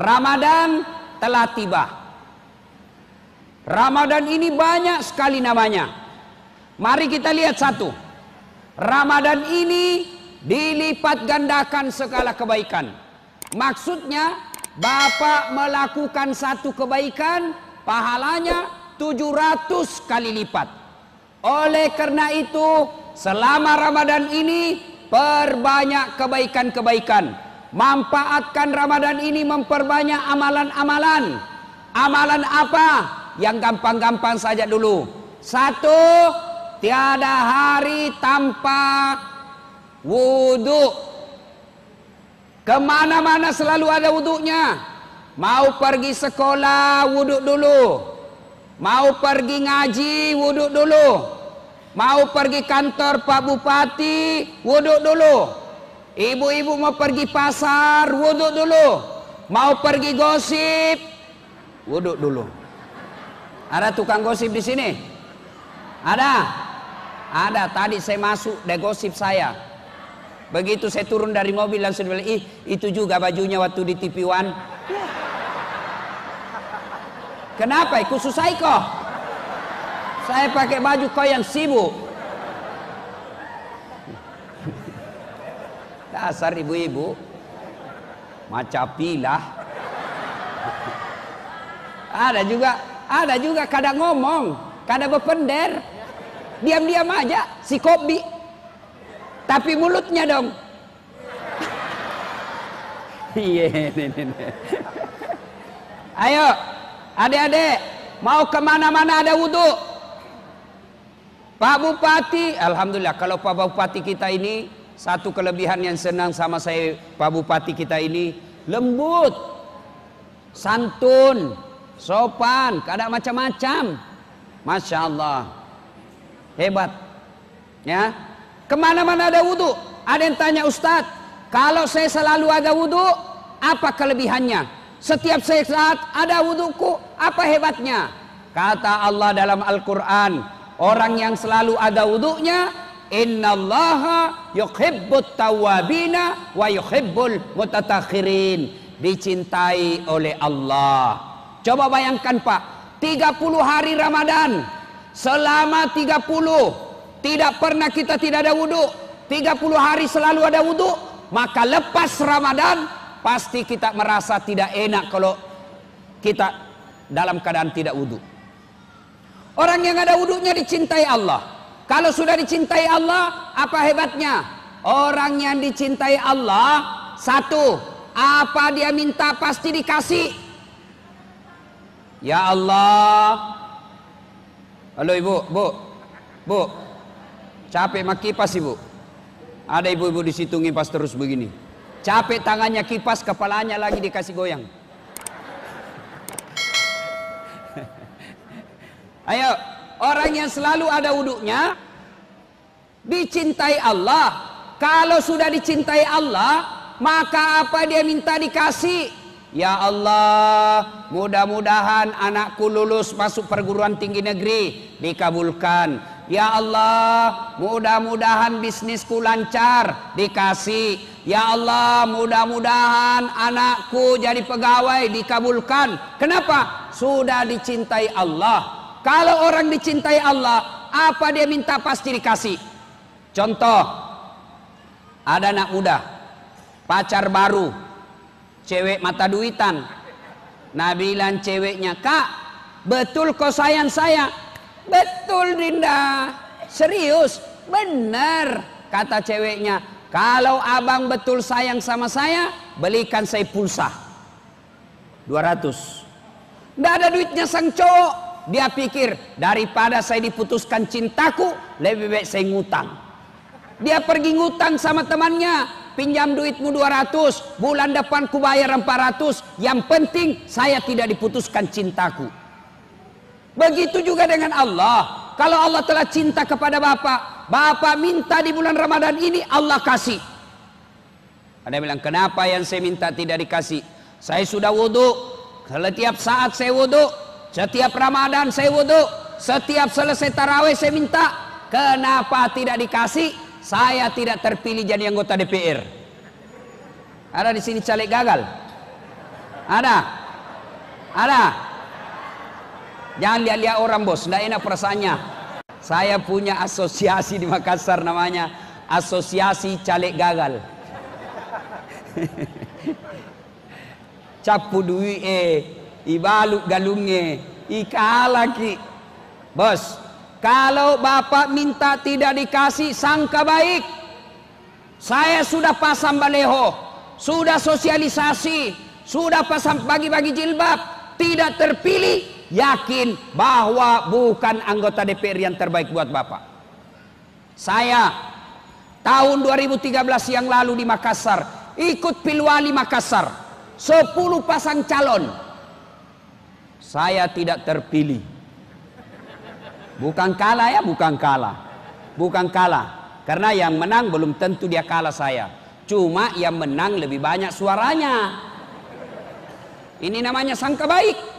Ramadan telah tiba. Ramadan ini banyak sekali namanya. Mari kita lihat satu. Ramadan ini dilipat gandakan segala kebaikan. Maksudnya Bapak melakukan satu kebaikan, pahalanya 700 kali lipat. Oleh karena itu, selama Ramadan ini perbanyak kebaikan-kebaikan. Manfaatkan Ramadan ini memperbanyak amalan-amalan. Amalan apa? Yang gampang-gampang saja dulu. Satu, tiada hari tanpa wudhu. Kemana-mana selalu ada wudhunya. Mau pergi sekolah, wudhu dulu. Mau pergi ngaji, wudhu dulu. Mau pergi kantor Pak Bupati, wudhu dulu. Ibu-ibu mau pergi pasar, wudhu dulu. Mau pergi gosip, wudhu dulu. Ada tukang gosip di sini? Ada? Ada. Tadi saya masuk, dia gosip saya. Begitu saya turun dari mobil langsung bilang, ih itu juga bajunya waktu di TV One. Kenapa? Khusus saya kok. Saya pakai baju kau yang sibuk. Dasar ibu-ibu. Macapilah. Ada juga kadang ngomong, kadang berpender. Diam-diam aja si Kobi. Tapi mulutnya dong. Iya, ayo, adik-adik, mau kemana-mana ada wudhu. Pak Bupati, alhamdulillah, kalau Pak Bupati kita ini satu kelebihan yang senang sama saya, Pak Bupati kita ini lembut, santun, sopan, kadang macam-macam. Masya Allah, hebat, ya. Kemana-mana ada wudhu. Ada yang tanya, Ustadz, kalau saya selalu ada wudhu, apa kelebihannya? Setiap saat ada wudhuku, apa hebatnya? Kata Allah dalam Al-Quran, orang yang selalu ada wudhunya, innallaha yuhibbut tawwabina wa yuhibbul mutattakhirin. Dicintai oleh Allah. Coba bayangkan Pak, 30 hari Ramadan, selama 30 tidak pernah kita tidak ada wudhu, 30 hari selalu ada wudhu, maka lepas Ramadan pasti kita merasa tidak enak kalau kita dalam keadaan tidak wudhu. Orang yang ada wudhunya dicintai Allah. Kalau sudah dicintai Allah, apa hebatnya? Orang yang dicintai Allah, satu, apa dia minta pasti dikasih. Ya Allah. Halo ibu, bu. Capek mak kipas ibu. Ada ibu-ibu di situ ngipas terus begini. Capek tangannya kipas, kepalanya lagi dikasih goyang. Ayo, orang yang selalu ada wudhunya dicintai Allah. Kalau sudah dicintai Allah, maka apa dia minta dikasih. Ya Allah, mudah-mudahan anakku lulus masuk perguruan tinggi negeri, dikabulkan. Ya Allah, mudah-mudahan bisnisku lancar, dikasih. Ya Allah, mudah-mudahan anakku jadi pegawai, dikabulkan. Kenapa? Sudah dicintai Allah. Kalau orang dicintai Allah, apa dia minta pasti dikasih. Contoh, ada anak muda, pacar baru, cewek mata duitan. Nah bilang ceweknya, Kak, betul kau sayang saya? Betul Dinda. Serius? Benar. Kata ceweknya, kalau abang betul sayang sama saya, belikan saya pulsa 200. Nggak ada duitnya sang cowok. Dia pikir, daripada saya diputuskan cintaku, lebih baik saya ngutang. Dia pergi ngutang sama temannya, pinjam duitmu 200, bulan depan ku bayar 400, yang penting saya tidak diputuskan cintaku. Begitu juga dengan Allah. Kalau Allah telah cinta kepada Bapak, Bapak minta di bulan Ramadan ini, Allah kasih. Ada bilang, kenapa yang saya minta tidak dikasih? Saya sudah wudhu, setiap saat saya wudhu, setiap Ramadan saya wudhu, setiap selesai tarawih saya minta. Kenapa tidak dikasih? Saya tidak terpilih jadi anggota DPR. Ada di sini caleg gagal? Ada? Ada? Jangan lihat-lihat orang bos, tidak enak perasaannya. Saya punya asosiasi di Makassar namanya Asosiasi Caleg Gagal. Capu duit ibaluk galungnya ikalaki. Bos, kalau bapak minta tidak dikasih, sangka baik. Saya sudah pasang baleho, sudah sosialisasi, sudah pasang bagi-bagi jilbab, tidak terpilih. Yakin bahwa bukan anggota DPR yang terbaik buat bapak. Saya tahun 2013 yang lalu di Makassar ikut pilwali Makassar, 10 pasang calon. Saya tidak terpilih. Bukan kalah ya, bukan kalah. Bukan kalah. Karena yang menang belum tentu dia kalah saya. Cuma yang menang lebih banyak suaranya. Ini namanya sangka baik.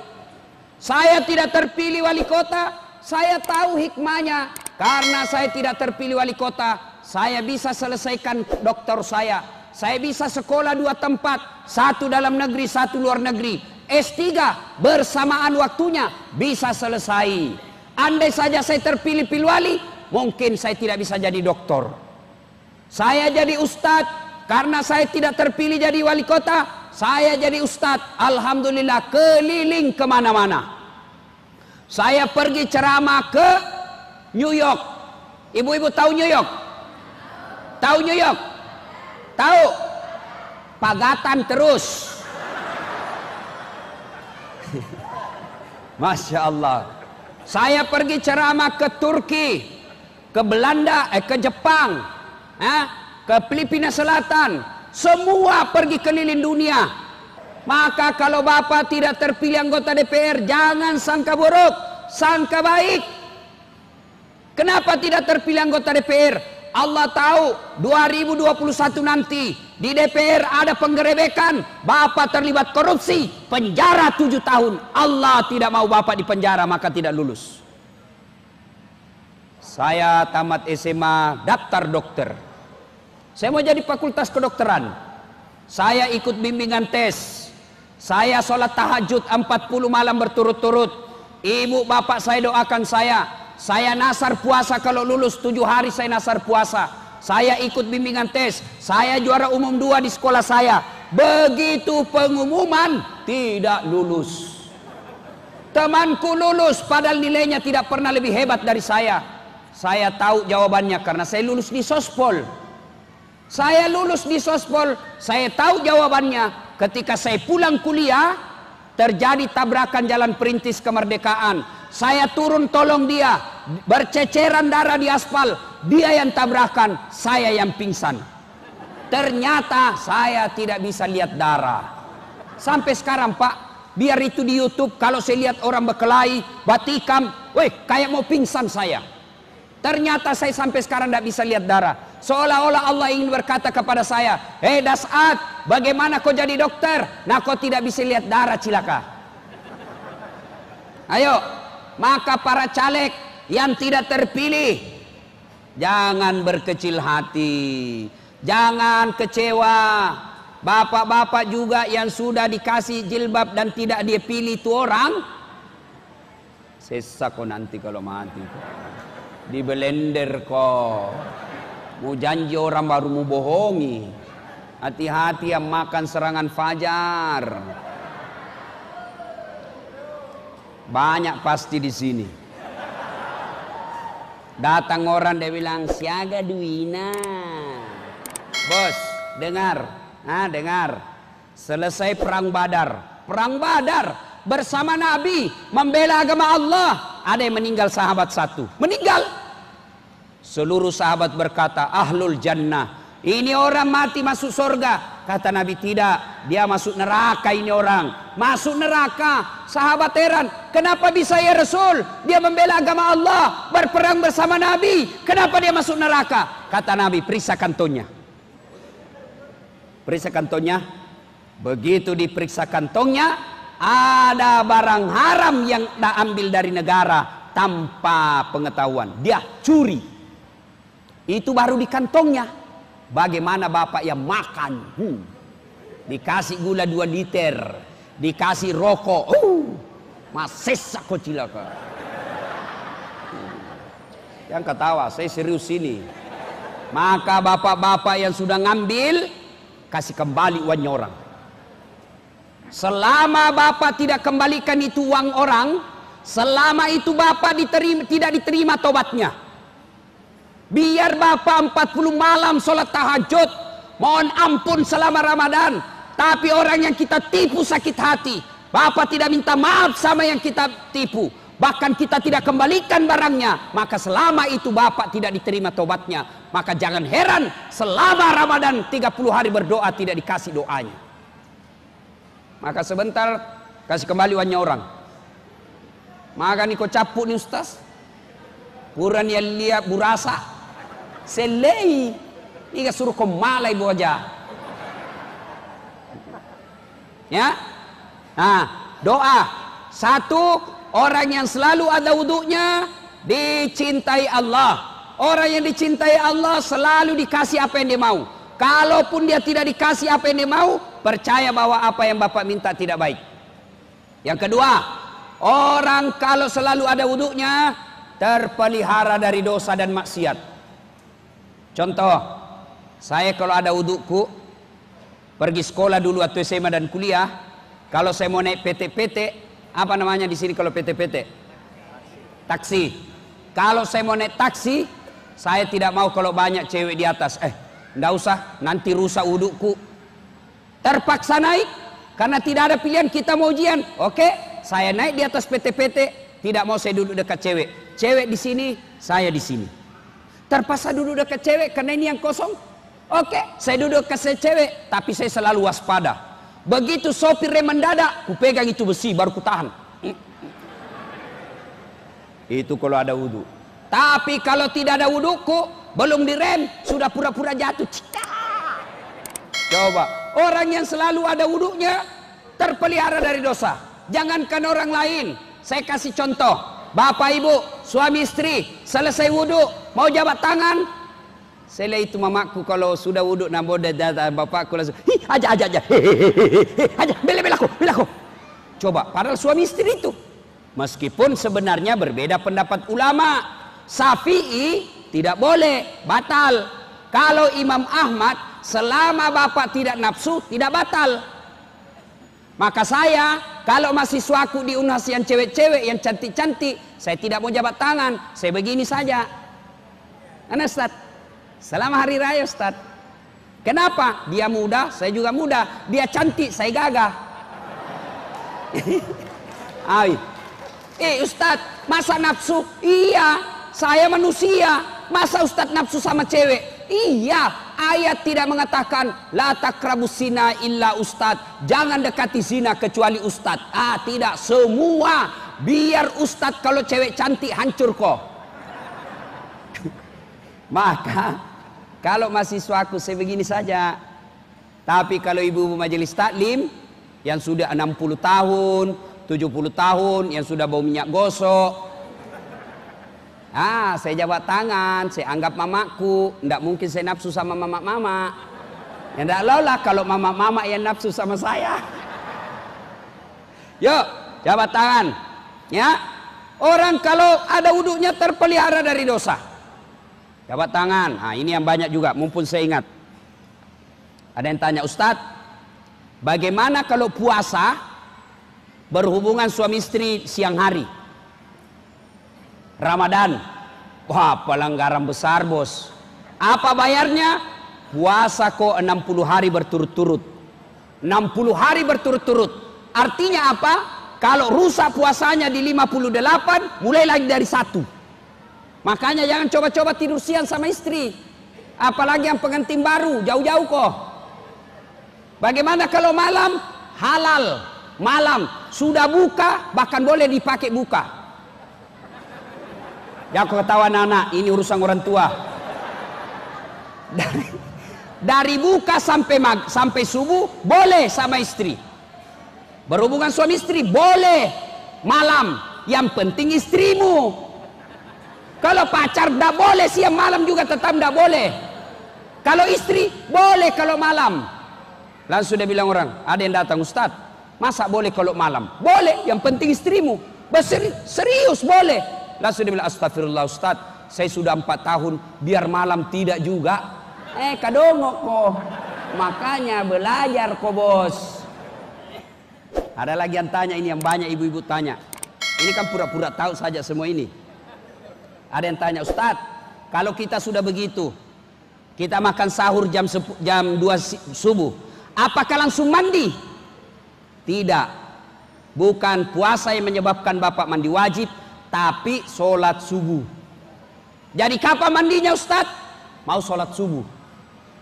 Saya tidak terpilih wali kota, saya tahu hikmahnya. Karena saya tidak terpilih wali kota, saya bisa selesaikan doktor saya. Saya bisa sekolah 2 tempat, 1 dalam negeri, 1 luar negeri. S3 bersamaan waktunya bisa selesai. Andai saja saya terpilih pilwali, mungkin saya tidak bisa jadi doktor. Saya jadi ustadz, karena saya tidak terpilih jadi wali kota, saya jadi ustadz. Alhamdulillah keliling kemana-mana. Saya pergi ceramah ke New York. Ibu-ibu tahu New York? Tahu New York? Tahu? Pagatan terus. Masya Allah. Saya pergi ceramah ke Turki, ke Belanda, ke Jepang, ke Filipina Selatan. Semua pergi keliling dunia. Maka kalau bapak tidak terpilih anggota DPR, jangan sangka buruk, sangka baik. Kenapa tidak terpilih anggota DPR? Allah tahu 2021 nanti di DPR ada penggerebekan, bapak terlibat korupsi, penjara 7 tahun. Allah tidak mau bapak di penjara, maka tidak lulus. Saya tamat SMA, daftar dokter. Saya mau jadi fakultas kedokteran. Saya ikut bimbingan tes. Saya sholat tahajud 40 malam berturut-turut. Ibu bapak saya doakan saya. Saya nasar puasa, kalau lulus 7 hari saya nasar puasa. Saya ikut bimbingan tes. Saya juara umum 2 di sekolah saya. Begitu pengumuman, tidak lulus. Temanku lulus, padahal nilainya tidak pernah lebih hebat dari saya. Saya tahu jawabannya karena saya lulus di Sospol. Saya lulus di Sospol, saya tahu jawabannya. Ketika saya pulang kuliah, terjadi tabrakan jalan perintis kemerdekaan. Saya turun tolong dia, berceceran darah di aspal. Dia yang tabrakan, saya yang pingsan. Ternyata saya tidak bisa lihat darah. Sampai sekarang Pak, biar itu di YouTube, kalau saya lihat orang berkelahi, batikam, weh kayak mau pingsan saya. Ternyata saya sampai sekarang tidak bisa lihat darah. Seolah-olah Allah ingin berkata kepada saya, hei Das'ad, bagaimana kau jadi dokter? Nah kau tidak bisa lihat darah, cilaka. Ayo, maka para caleg yang tidak terpilih, jangan berkecil hati, jangan kecewa. Bapak-bapak juga yang sudah dikasih jilbab dan tidak dia pilih itu orang, sesak kok nanti kalau mati. Di blender kok. Mau janji orang baru mau bohongi. Hati-hati yang makan serangan fajar. Banyak pasti di sini. Datang orang dia bilang siaga duina. Bos, dengar. Dengar. Selesai perang Badar. Perang Badar bersama Nabi membela agama Allah. Ada yang meninggal sahabat 1. Meninggal. Seluruh sahabat berkata, ahlul jannah. Ini orang mati masuk surga. Kata Nabi, tidak. Dia masuk neraka ini orang. Masuk neraka. Sahabat heran. Kenapa bisa ya Rasul? Dia membela agama Allah. Berperang bersama Nabi. Kenapa dia masuk neraka? Kata Nabi, periksa kantongnya. Periksa kantongnya. Begitu diperiksa kantongnya, ada barang haram yang diambil dari negara tanpa pengetahuan. Dia curi. Itu baru di kantongnya. Bagaimana bapak yang makan? Dikasih gula 2 liter. dikasih rokok. Masih aku cilaka. Yang ketawa, saya serius ini. Maka bapak-bapak yang sudah ngambil, kasih kembali uangnya orang. Selama bapak tidak kembalikan itu uang orang, selama itu bapak tidak diterima tobatnya. Biar bapak 40 malam sholat tahajud, mohon ampun selama Ramadan, tapi orang yang kita tipu sakit hati, bapak tidak minta maaf sama yang kita tipu, bahkan kita tidak kembalikan barangnya, maka selama itu bapak tidak diterima tobatnya. Maka jangan heran selama Ramadan 30 hari berdoa tidak dikasih doanya. Maka sebentar kasih kembali uangnya orang. Maka nih kau capuk nih Ustaz, kurang yang lihat burasa selei ini suruh kau malai boja. Ya, nah doa satu, orang yang selalu ada wudunya dicintai Allah. Orang yang dicintai Allah selalu dikasih apa yang dia mau. Kalaupun dia tidak dikasih apa yang dia mau, percaya bahwa apa yang bapak minta tidak baik. Yang kedua, orang kalau selalu ada wudunya terpelihara dari dosa dan maksiat. Contoh, saya kalau ada wuduku, pergi sekolah dulu atau SMA dan kuliah, kalau saya mau naik PT-PT, apa namanya di sini kalau PT-PT? Taksi. Kalau saya mau naik taksi, saya tidak mau kalau banyak cewek di atas. Enggak usah, nanti rusak wuduku. Terpaksa naik karena tidak ada pilihan, kita mau ujian. Oke, saya naik di atas PT-PT, tidak mau saya duduk dekat cewek. Cewek di sini, saya di sini. Terpaksa duduk dekat cewek karena ini yang kosong. Oke, saya duduk dekat cewek, tapi saya selalu waspada. Begitu sopir rem mendadak, ku pegang itu besi baru ku tahan. Itu kalau ada wudu. Tapi kalau tidak ada wuduku, belum direm, sudah pura-pura jatuh. Coba, orang yang selalu ada wudunya terpelihara dari dosa. Jangankan orang lain, saya kasih contoh. Bapak ibu, suami istri, selesai wudu, mau jabat tangan. Saya lihat itu mamaku kalau sudah wudu nambah dada bapakku langsung, aja, bela aku. Coba, padahal suami istri itu. Meskipun sebenarnya berbeda pendapat ulama. Syafi'i tidak boleh, batal. Kalau Imam Ahmad, selama bapak tidak nafsu, tidak batal. Maka saya, kalau mahasiswaku diunas yang cewek-cewek yang cantik-cantik, saya tidak mau jabat tangan, saya begini saja. Karena Ustaz, selama hari raya Ustaz. Kenapa? Dia muda, saya juga muda. Dia cantik, saya gagah. Ustaz, masa nafsu? Iya. Saya manusia, masa Ustadz nafsu sama cewek? Iya, ayat tidak mengatakan la taqrabus zina illa Ustadz, jangan dekati zina kecuali Ustadz. Tidak, semua. Biar Ustadz kalau cewek cantik hancur kok. Maka kalau mahasiswaku saya begini saja. Tapi kalau ibu-ibu majelis taklim yang sudah 60 tahun, 70 tahun, yang sudah bau minyak gosok, saya jabat tangan, saya anggap mamaku. Tidak mungkin saya nafsu sama mama-mama. Ya tidak lah kalau mama-mama yang nafsu sama saya. Yuk, jabat tangan. Ya, orang kalau ada wudunya terpelihara dari dosa. Jabat tangan. Ini yang banyak juga, mumpun saya ingat. Ada yang tanya, Ustadz, bagaimana kalau puasa berhubungan suami istri siang hari? Ramadan. Wah, pelanggaran besar bos. Apa bayarnya? Puasa kok 60 hari berturut-turut. 60 hari berturut-turut. Artinya apa? Kalau rusak puasanya di 58, mulai lagi dari 1. Makanya jangan coba-coba tidur siang sama istri. Apalagi yang pengantin baru, jauh-jauh kok. Bagaimana kalau malam? Halal. Malam sudah buka, bahkan boleh dipakai buka. Ya aku ketawa anak, ini urusan orang tua. Dari buka sampai subuh boleh sama istri. Berhubungan suami istri boleh malam. Yang penting istrimu. Kalau pacar tidak boleh, siang malam juga tetap tidak boleh. Kalau istri boleh kalau malam. Langsung dia bilang orang, ada yang datang, Ustadz, Masa boleh kalau malam? Boleh, yang penting istrimu. Serius boleh. Langsung dia bilang, astagfirullah Ustaz, saya sudah 4 tahun, biar malam tidak juga. Kadongok kok. Makanya belajar kok bos. Ada lagi yang tanya ini, yang banyak ibu-ibu tanya. Ini kan pura-pura tahu saja semua ini. Ada yang tanya, Ustaz, kalau kita sudah begitu, kita makan sahur jam 2 subuh, apakah langsung mandi? Tidak. Bukan puasa yang menyebabkan bapak mandi wajib, tapi sholat subuh. Jadi kapan mandinya Ustaz? Mau sholat subuh.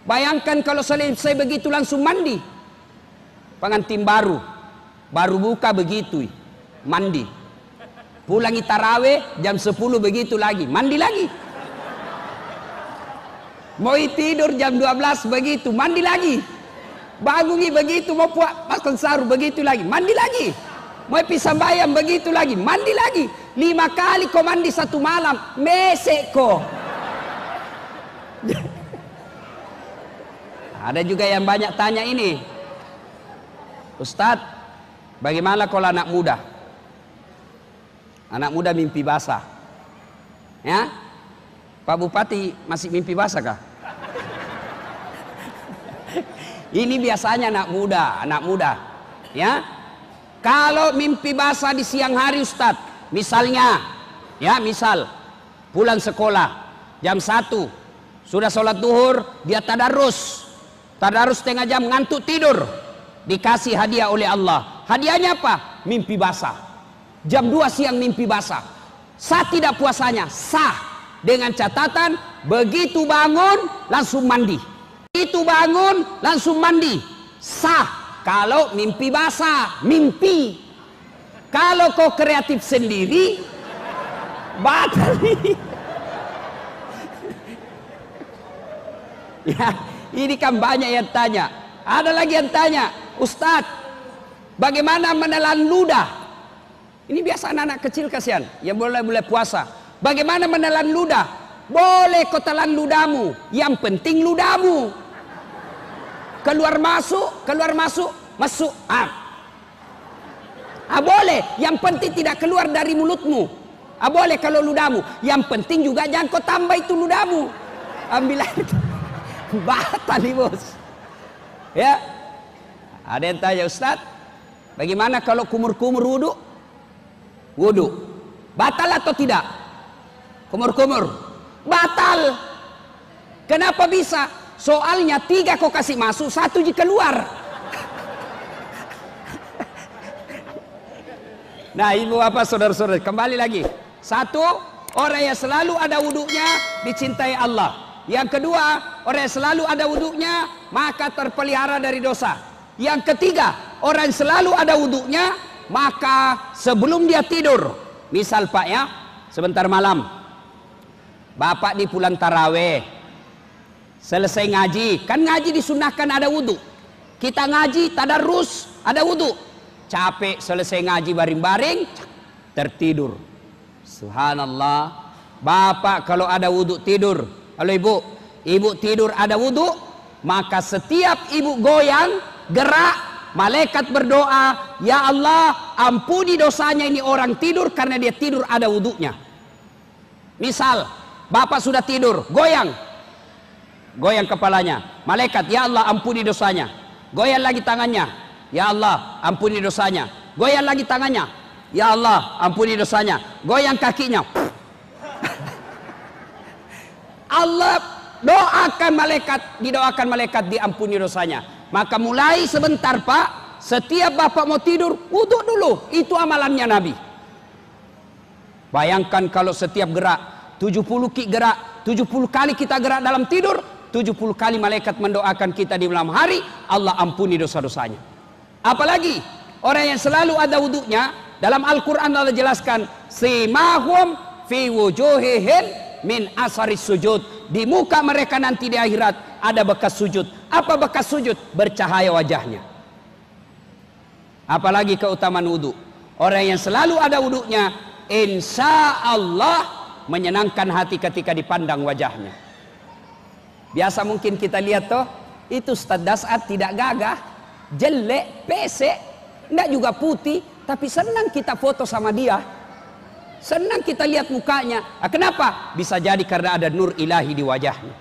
Bayangkan kalau selesai begitu langsung mandi. Pengantin baru buka begitu, mandi. Pulangi taraweh jam 10 begitu lagi, mandi lagi. Mau tidur jam 12 begitu, mandi lagi. Bangungi begitu, mau makan sahur begitu lagi, mandi lagi. Mau pisang bayam begitu lagi, mandi lagi. 5 kali kau mandi satu malam, mesek kok. Ada juga yang banyak tanya ini, Ustadz, bagaimana kalau anak muda? Anak muda mimpi basah. Ya? Pak Bupati masih mimpi basah kah? Ini biasanya anak muda. Ya? Kalau mimpi basah di siang hari Ustadz, misalnya, ya misal pulang sekolah jam 1, sudah sholat duhur, dia tadarus setengah jam, ngantuk tidur, dikasih hadiah oleh Allah. Hadiahnya apa? Mimpi basah. Jam 2 siang mimpi basah. Sah tidak puasanya? Sah. Dengan catatan, begitu bangun langsung mandi. Begitu bangun langsung mandi. Sah. Kalau mimpi basah, mimpi. Kalau kau kreatif sendiri, batal. Ya, ini kan banyak yang tanya. Ada lagi yang tanya, Ustadz, bagaimana menelan ludah? Ini biasa anak-anak kecil kasihan yang boleh puasa. Bagaimana menelan ludah? Boleh kau telan ludahmu, yang penting ludahmu keluar masuk. Boleh, yang penting tidak keluar dari mulutmu. Boleh kalau ludahmu, yang penting juga jangan kau tambah itu ludahmu. Ambil air. Batal nih bos. Ya, ada yang tanya, Ustadz, bagaimana kalau kumur-kumur wudhu? Batal atau tidak? Kumur-kumur batal. Kenapa bisa? Soalnya 3 kau kasih masuk, 1 keluar. Nah ibu apa saudara-saudara, kembali lagi. 1, orang yang selalu ada wudhunya dicintai Allah. Yang kedua, orang yang selalu ada wudhunya maka terpelihara dari dosa. Yang ketiga, orang yang selalu ada wudhunya maka sebelum dia tidur, misal Pak ya, sebentar malam Bapak di pulang taraweh, selesai ngaji, kan ngaji disunahkan ada wudhu. Kita ngaji tadarus ada wudhu. Capek selesai ngaji baring-baring, tertidur. Subhanallah. Bapak kalau ada wudhu tidur. Kalau ibu tidur ada wudhu, maka setiap ibu goyang, gerak, malaikat berdoa, ya Allah ampuni dosanya ini orang tidur karena dia tidur ada wudhunya. Misal Bapak sudah tidur, goyang kepalanya, malaikat, ya Allah ampuni dosanya. Goyang lagi tangannya, ya Allah ampuni dosanya. Goyang lagi tangannya, ya Allah ampuni dosanya. Goyang kakinya, Allah didoakan malaikat diampuni dosanya. Maka mulai sebentar Pak, setiap Bapak mau tidur, wudhu dulu. Itu amalannya Nabi. Bayangkan kalau setiap gerak 70 kali kita gerak dalam tidur, 70 kali malaikat mendoakan kita di malam hari, Allah ampuni dosa-dosanya. Apalagi orang yang selalu ada wudhunya, dalam Al-Quran Allah jelaskan, simahum fi wujuhihim min asaris sujud. Di muka mereka nanti di akhirat ada bekas sujud. Apa bekas sujud? Bercahaya wajahnya. Apalagi keutamaan wudhu. Orang yang selalu ada wudhunya, insya Allah menyenangkan hati ketika dipandang wajahnya. Biasa mungkin kita lihat toh, itu Ustaz Das'ad tidak gagah, jelek, pesek, enggak juga putih, tapi senang kita foto sama dia. Senang kita lihat mukanya. Kenapa? Bisa jadi karena ada nur ilahi di wajahnya.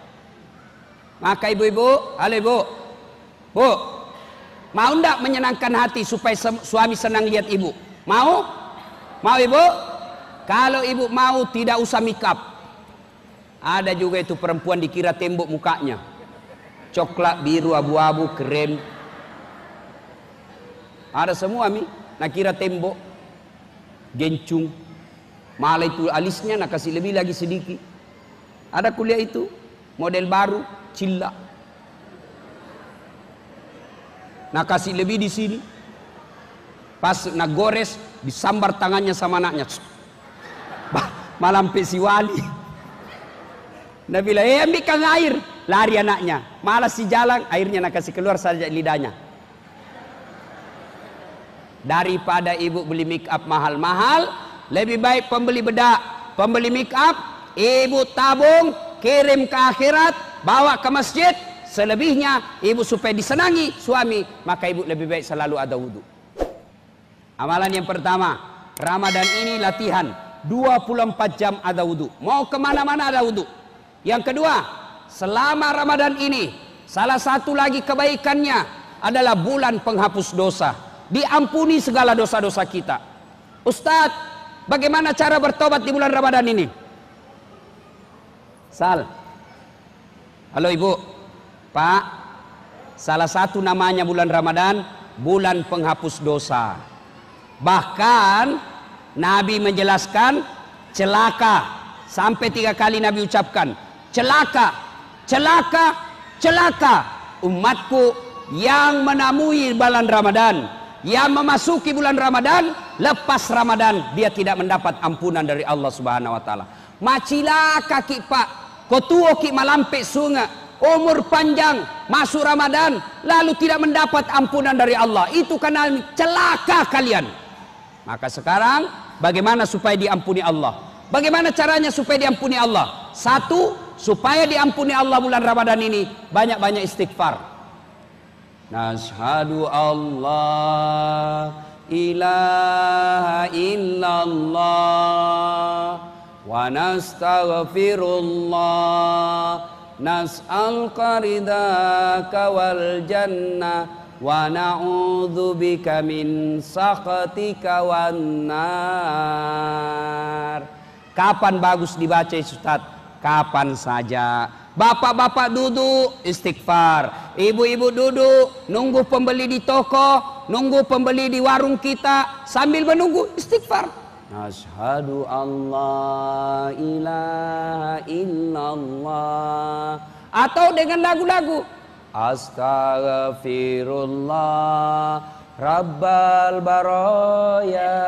Maka ibu-ibu, halo ibu, bu, mau enggak menyenangkan hati supaya suami senang lihat ibu? Mau? Mau ibu? Kalau ibu mau, tidak usah make up. Ada juga itu perempuan dikira tembok mukanya, coklat, biru, abu-abu, krem. Ada semua mi, nak kira tembok, gencung. Malah itu alisnya nak kasih lebih lagi sedikit. Ada kuliah itu, model baru, cilla. Nak kasih lebih di sini. Pas nak gores, disambar tangannya sama anaknya. Malam pesi wali. Nabi bilang, ambilkan air. Lari anaknya. Malas si jalan, airnya nak kasih keluar saja lidahnya. Daripada ibu beli make up mahal-mahal, lebih baik pembeli bedak, pembeli make up, ibu tabung, kirim ke akhirat, bawa ke masjid. Selebihnya ibu supaya disenangi suami, maka ibu lebih baik selalu ada wudhu. Amalan yang pertama, Ramadan ini latihan 24 jam ada wudhu. Mau kemana-mana ada wudhu. Yang kedua, selama Ramadan ini, salah satu lagi kebaikannya adalah bulan penghapus dosa. Diampuni segala dosa-dosa kita. Ustadz, bagaimana cara bertobat di bulan Ramadan ini? Sal. Halo ibu. Pak, salah satu namanya bulan Ramadan, bulan penghapus dosa. Bahkan Nabi menjelaskan celaka. Sampai 3 kali Nabi ucapkan, celaka, celaka, celaka umatku yang menemui bulan Ramadan, yang memasuki bulan Ramadan, lepas Ramadan dia tidak mendapat ampunan dari Allah Subhanahu wa taala. Macila kaki pak, kotuo ki malampe sunga, umur panjang, masuk Ramadan lalu tidak mendapat ampunan dari Allah. Itu karena celaka kalian. Maka sekarang bagaimana supaya diampuni Allah? Bagaimana caranya supaya diampuni Allah? Satu, supaya diampuni Allah bulan Ramadan ini, banyak-banyak istighfar. Nashhadu Allah ilaha illallah wa nastaghfirullah nas'aluka ridaka wal jannah wa na'udzubika min sakhatika wan nar. Kapan bagus dibaca Ustaz? Kapan saja. Bapak-bapak duduk istighfar, ibu-ibu duduk nunggu pembeli di toko, nunggu pembeli di warung kita, sambil menunggu istighfar. Asyhadu alla ilaha illallah. Atau dengan lagu-lagu, astaghfirullah rabbal baraya,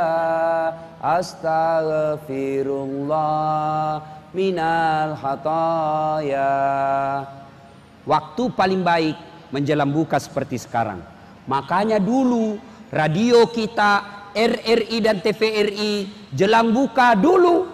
astaghfirullah minal khataya. Waktu paling baik menjelang buka seperti sekarang. Makanya dulu radio kita, RRI dan TVRI jelang buka dulu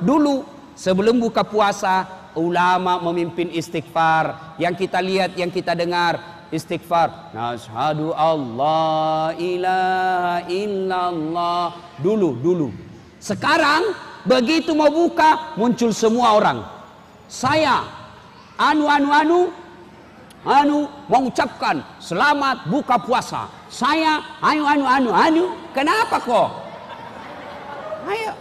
sebelum buka puasa, ulama memimpin istighfar. Yang kita lihat, yang kita dengar istighfar. Nashhadu Allah ilaha illallah. Dulu. Sekarang begitu mau buka, muncul semua orang. Saya mengucapkan selamat buka puasa. Saya Kenapa kok? Ayo.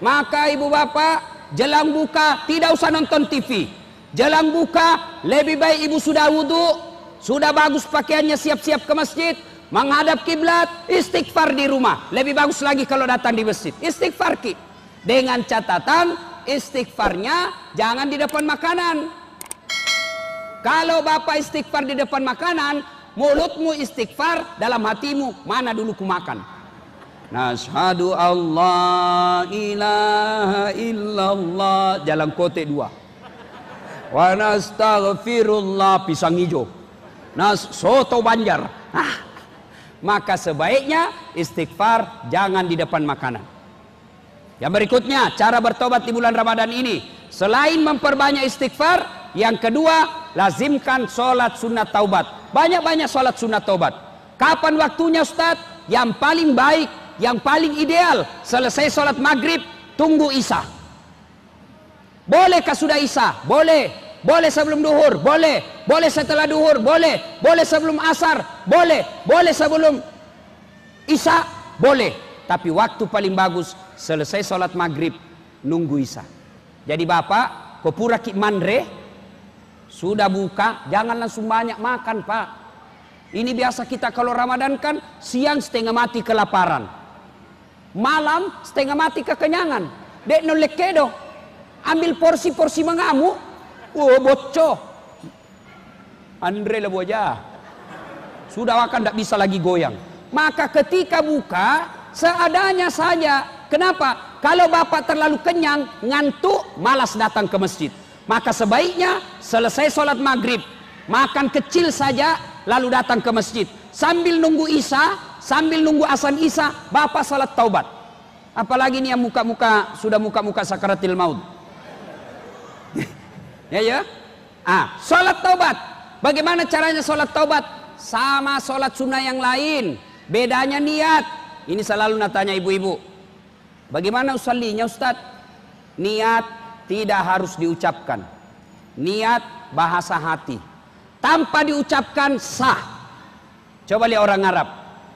Maka ibu bapak, jelang buka tidak usah nonton TV. Jelang buka lebih baik ibu sudah wudhu, sudah bagus pakaiannya, siap-siap ke masjid, menghadap kiblat, istighfar di rumah. Lebih bagus lagi kalau datang di masjid. Istighfar ki. Dengan catatan istighfarnya jangan di depan makanan. Kalau bapak istighfar di depan makanan, mulutmu istighfar, dalam hatimu mana dulu ku makan. Nashhadu Allah ilaha illallah, jalan kote 2. Wa nastaghfirullah, pisang hijau. Soto Banjar. Maka sebaiknya istighfar jangan di depan makanan. Yang berikutnya, cara bertobat di bulan Ramadan ini, selain memperbanyak istighfar, yang kedua, lazimkan sholat sunat taubat. Banyak-banyak sholat sunat taubat. Kapan waktunya Ustaz? yang paling baik, yang paling ideal, selesai sholat maghrib, tunggu isya. Bolehkah sudah isya? Boleh. Boleh sebelum duhur? Boleh. Boleh setelah duhur? Boleh. Boleh sebelum asar? Boleh. Boleh sebelum isya? Boleh. Tapi waktu paling bagus, selesai sholat maghrib, nunggu isya. Jadi bapak, kopura ki mandre, sudah buka, jangan langsung banyak makan pak. Ini biasa kita kalau Ramadan kan, siang setengah mati kelaparan, malam setengah mati kekenyangan. Dek no lekedo, ambil porsi-porsi mengamuk, bocor. Andre lah boja, sudah makan tidak bisa lagi goyang. Maka ketika buka, seadanya saja. Kenapa? Kalau bapak terlalu kenyang, ngantuk, malas datang ke masjid. Maka sebaiknya selesai sholat maghrib, makan kecil saja, lalu datang ke masjid. Sambil nunggu isya, sambil nunggu azan isya, bapak salat taubat. Apalagi nih yang muka-muka, sudah muka-muka sakaratil maut. Ya. Sholat taubat. Bagaimana caranya sholat taubat? Sama sholat sunnah yang lain. Bedanya niat. Ini selalu natanya ibu-ibu. Bagaimana usallinya Ustaz? Niat tidak harus diucapkan. Niat bahasa hati. Tanpa diucapkan sah. Coba lihat orang Arab.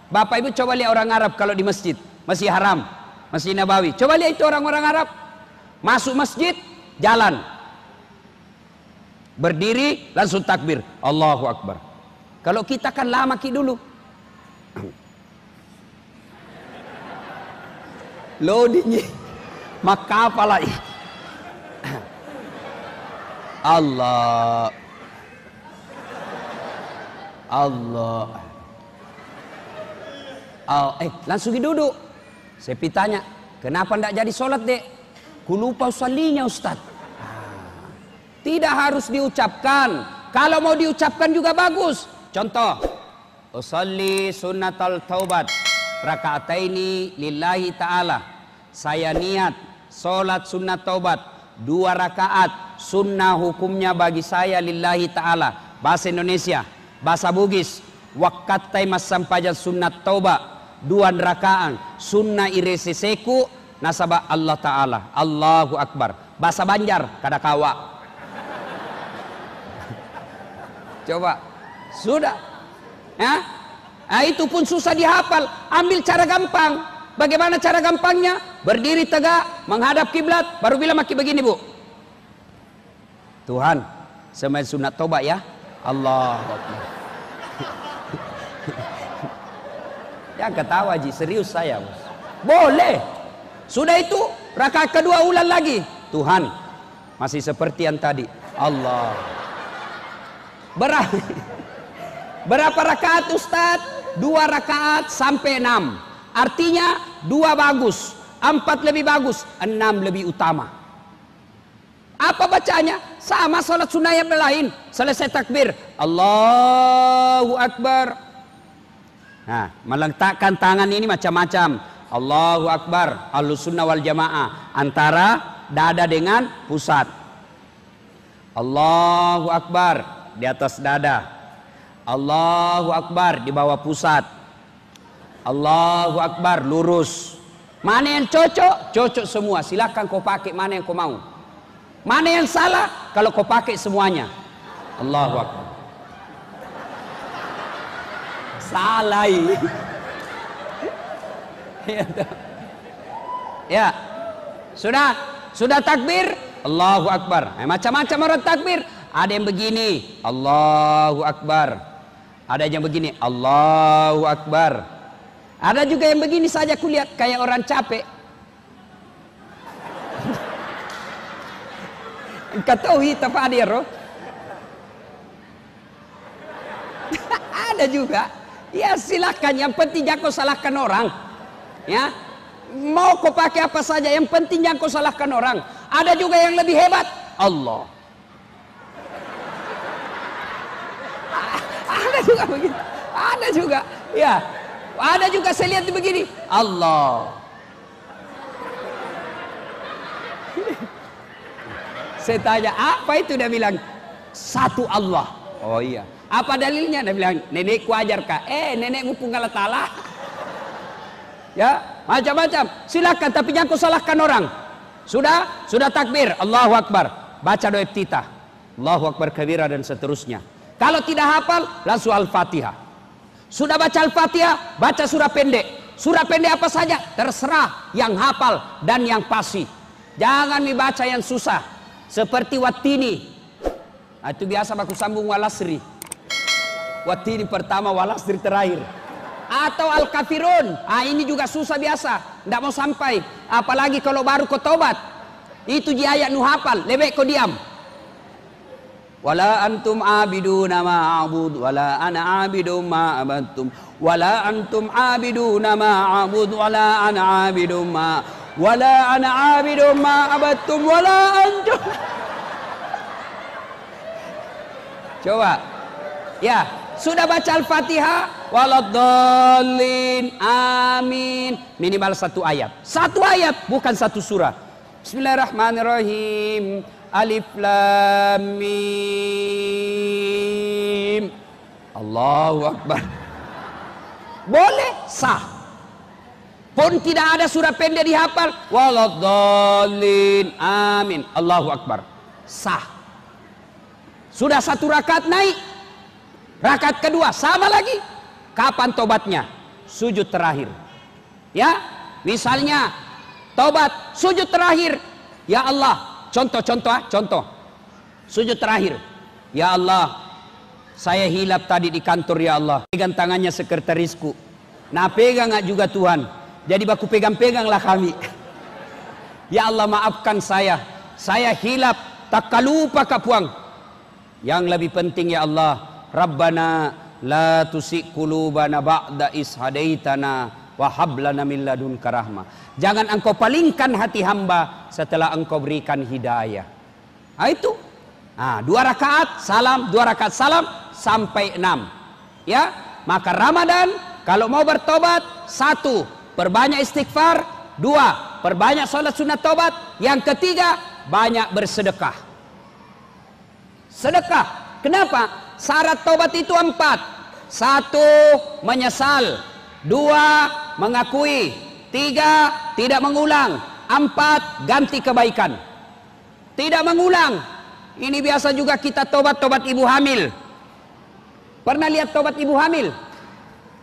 Bapak ibu coba lihat orang Arab kalau di masjid. Masjid Haram, Masjid Nabawi. Coba lihat itu orang-orang Arab. Masuk masjid, jalan. Berdiri, langsung takbir. Allahu Akbar. Kalau kita kan lama ki dulu. Loadingnya. Maka apa lagi? Allah. Langsung duduk. Saya tanya, kenapa tidak jadi sholat dek? Ku lupa usallinya Ustaz. Tidak harus diucapkan. Kalau mau diucapkan juga bagus. Contoh, usalli sunnatal taubat rakaataini lillahi ta'ala. Saya niat sholat sunnat taubat 2 rakaat. Sunnah hukumnya bagi saya lillahi ta'ala. Bahasa Indonesia, bahasa Bugis, wakatai masampajan sunnat taubat 2 rakaat. Sunnah ireseseku nasabah Allah ta'ala. Allahu Akbar. Bahasa Banjar, kadakawa. Coba, sudah ya? Itu pun susah dihafal. Ambil cara gampang. Bagaimana cara gampangnya? Berdiri tegak, menghadap kiblat, baru bilang maki begini bu. Tuhan, semain sunat tobat ya. Allah. Jangan ketawa Ji, serius saya. Boleh. Sudah itu, rakaat kedua ulang lagi. Tuhan, masih seperti yang tadi. Allah. Berapa rakaat Ustaz? 2 rakaat sampai 6. Artinya 2 bagus, 4 lebih bagus, 6 lebih utama. Apa bacanya? Sama sholat sunnah yang lain. Selesai takbir, Allahu Akbar. Nah, meletakkan tangan ini macam-macam. Allahu Akbar, Ahlus Sunnah wal Jamaah, antara dada dengan pusat. Allahu Akbar di atas dada. Allahu Akbar di bawah pusat. Allahu Akbar lurus. Mana yang cocok? Cocok semua. Silakan kau pakai mana yang kau mau. Mana yang salah? Kalau kau pakai semuanya. Allahu Akbar. Salah. Ya. Sudah takbir? Allahu Akbar. Macam-macam orang takbir. Ada yang begini, Allahu Akbar. Ada yang begini, Allahu Akbar. Ada juga yang begini saja kulihat kayak orang capek. Ketahui tapi ada ya roh. Ada juga. Ya silakan, yang penting jangan kau salahkan orang. Ya. Mau kau pakai apa saja, yang penting jangan kau salahkan orang. Ada juga yang lebih hebat, Allah. Ada juga begitu. Ada juga. Ya. Ada juga saya lihat begini, Allah. Saya tanya, apa itu? Dia bilang, satu Allah. Oh iya. Apa dalilnya? Dia bilang, nenekku ajar kak. Nenekmu pun Allah Ta'ala. Ya, macam-macam. Silakan, tapi jangan kau salahkan orang. Sudah takbir, Allahu Akbar. Baca doa iftitah, Allahu Akbar kabira dan seterusnya. Kalau tidak hafal, langsung Al-Fatihah. Sudah baca Al-Fatihah, baca surah pendek. Surah pendek apa saja, terserah yang hafal dan yang pasti. Jangan dibaca yang susah. Seperti Wattini. Nah, itu biasa aku sambung Walasri. Wattini pertama, Walasri terakhir. Atau Al-Kafirun. Ah, ini juga susah biasa. Tidak mau sampai. Apalagi kalau baru kau tobat. Itu di ayat nu hafal. Lebih kau diam. Wala antum abiduna ma'abud wala ana abidum ma'abadtum wala antum abiduna ma'abud wala ana abidum wala ana abidum ma'abadtum wala antum. Coba. Ya, sudah baca Al-Fatihah, waladdallin, amin. Minimal satu ayat. Satu ayat, bukan satu surah. Bismillahirrahmanirrahim. Alif Lam Mim. Allahu Akbar. Boleh, sah. Pun tidak ada surah pendek dihafal, waladdallin, amin. Allahu Akbar. Sah. Sudah satu rakaat naik. Rakaat kedua sama lagi. Kapan tobatnya? Sujud terakhir. Ya, misalnya tobat sujud terakhir. Ya Allah. Contoh. Sujud terakhir. Ya Allah, saya hilap tadi di kantor ya Allah. Pegang tangannya sekretarisku. Nah, pegang nggak juga Tuhan. Jadi baku pegang-peganglah kami. Ya Allah, maafkan saya. Saya hilap, tak lupa kapuang. Yang lebih penting ya Allah, Rabbana la tusik qulubana ba'da is hadaitana wa hab lana min ladunka rahmah. Jangan engkau palingkan hati hamba setelah engkau berikan hidayah. Nah, itu. Nah, 2 rakaat salam, 2 rakaat salam sampai 6. Ya, maka Ramadan kalau mau bertobat, 1, perbanyak istighfar, 2, perbanyak salat sunat tobat, yang ketiga, banyak bersedekah. Sedekah. Kenapa? Syarat tobat itu 4. 1, menyesal. 2, mengakui. 3, tidak mengulang. 4, ganti kebaikan. Tidak mengulang. Ini biasa juga kita tobat ibu hamil. Pernah lihat tobat ibu hamil?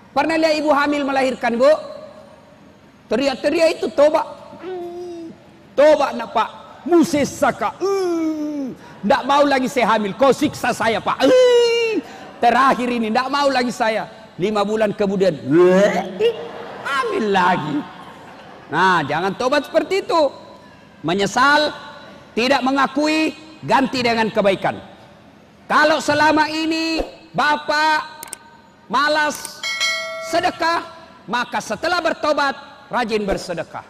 Pernah lihat ibu hamil melahirkan, Bu? Teriak-teriak itu tobat. Tobat nak Pak. Musisaka. Tidak mau lagi saya hamil. Kau siksa saya Pak. Terakhir ini tidak mau lagi saya. 5 bulan kemudian hamil lagi. Nah, jangan tobat seperti itu. Menyesal, tidak mengakui, ganti dengan kebaikan. Kalau selama ini Bapak malas sedekah, maka setelah bertobat rajin bersedekah.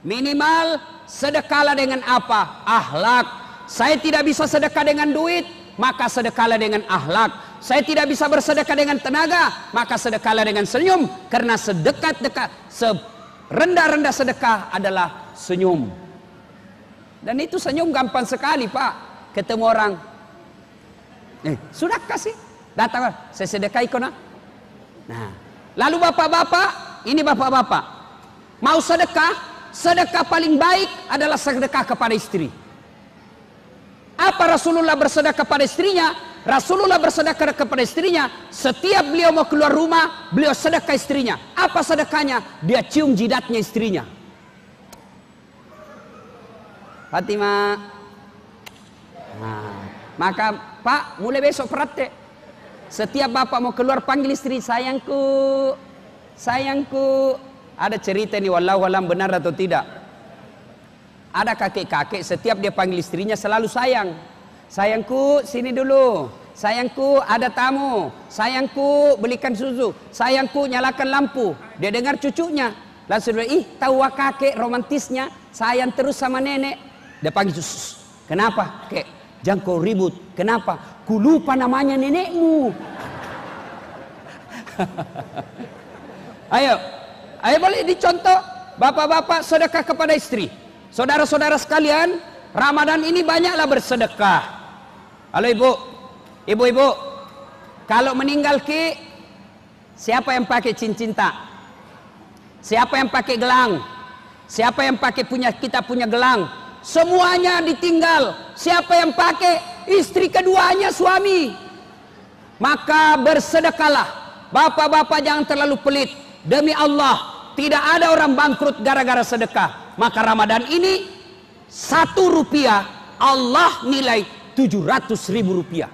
Minimal sedekahlah dengan apa? Akhlak. Saya tidak bisa sedekah dengan duit, maka sedekahlah dengan akhlak. Saya tidak bisa bersedekah dengan tenaga, maka sedekahlah dengan senyum. Karena rendah-rendah sedekah adalah senyum. Dan itu senyum gampang sekali Pak. Ketemu orang, sudah kasih, datang, saya sedekah ikut. Nah, lalu bapak-bapak, ini bapak-bapak mau sedekah, sedekah paling baik adalah sedekah kepada istri. Apa Rasulullah bersedekah kepada istrinya? Rasulullah bersedekah kepada istrinya. Setiap beliau mau keluar rumah, beliau sedekah istrinya. Apa sedekahnya? Dia cium jidatnya istrinya. Fatimah. Nah, maka Pak, mulai besok praktek. Setiap bapak mau keluar panggil istri, sayangku, sayangku. Ada cerita nih, wallahu alam benar atau tidak. Ada kakek-kakek setiap dia panggil istrinya selalu sayang. Sayangku, sini dulu. Sayangku, ada tamu. Sayangku, belikan susu. Sayangku, nyalakan lampu. Dia dengar cucunya. Langsung dia, tahu kakek romantisnya. Sayang terus sama nenek. Dia panggil susu. Kenapa? Kek, jangan kau ribut. Kenapa? Ku lupa namanya nenekmu. Ayo boleh dicontoh. Bapak-bapak sedekah kepada istri. Saudara-saudara sekalian, Ramadan ini banyaklah bersedekah. Halo ibu-ibu, kalau meninggal siapa yang pakai cincin tak? Siapa yang pakai gelang? Siapa yang pakai kita punya gelang? Semuanya ditinggal. Siapa yang pakai? Istri keduanya suami. Maka bersedekahlah. Bapak-bapak jangan terlalu pelit. Demi Allah, tidak ada orang bangkrut gara-gara sedekah. Maka Ramadan ini 1 rupiah Allah nilai 700.000 rupiah.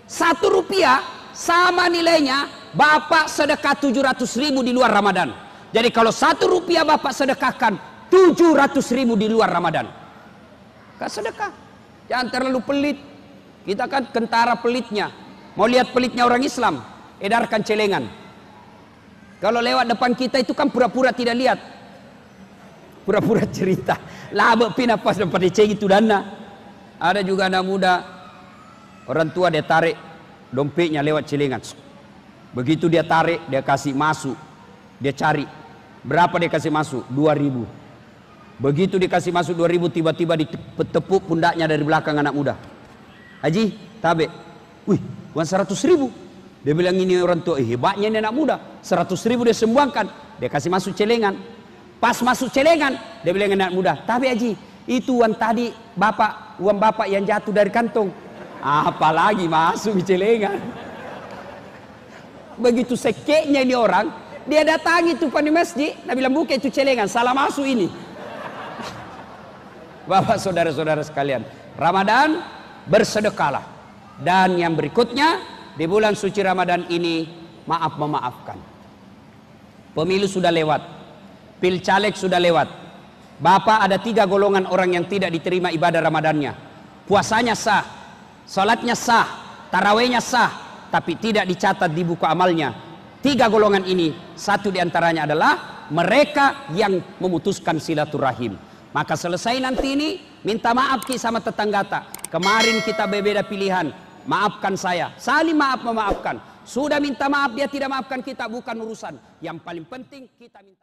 1 rupiah sama nilainya Bapak sedekah 700.000 di luar Ramadan. Jadi kalau 1 rupiah Bapak sedekahkan 700.000 di luar Ramadan. Kan sedekah. Jangan terlalu pelit. Kita kan kentara pelitnya. Mau lihat pelitnya orang Islam, edarkan celengan. Kalau lewat depan kita itu kan pura-pura tidak lihat. Pura-pura cerita. Labek pina pas dapat diceng itu dana. Ada juga anak muda, orang tua dia tarik dompetnya lewat celengan. Begitu dia tarik, dia kasih masuk. Dia cari berapa dia kasih masuk, 2.000. Begitu dikasih masuk 2.000, tiba-tiba ditepuk pundaknya dari belakang anak muda. Haji, tabe, wih, uang 100.000. Dia bilang ini orang tua, hebatnya ini anak muda. 100.000 dia sumbangkan, dia kasih masuk celengan. Pas masuk celengan, dia bilang anak muda, tabe Haji, itu uang tadi bapak, uang bapak yang jatuh dari kantong. Apalagi masuk di celengan. Begitu sekeknya ini orang, dia datangi tuh di masjid, dia bilang buka itu celengan, salah masuk ini. Bapak saudara-saudara sekalian, Ramadan bersedekahlah. Dan yang berikutnya, di bulan suci Ramadan ini, maaf memaafkan. Pemilu sudah lewat, pilcaleg sudah lewat. Bapak ada 3 golongan orang yang tidak diterima ibadah Ramadannya. Puasanya sah, salatnya sah, tarawihnya sah, tapi tidak dicatat di buku amalnya. 3 golongan ini, satu diantaranya adalah mereka yang memutuskan silaturahim. Maka selesai nanti ini, minta maaf sama tetangga. Kemarin kita berbeda pilihan, maafkan saya. Saling maaf memaafkan. Sudah minta maaf, dia tidak maafkan kita, bukan urusan. Yang paling penting kita minta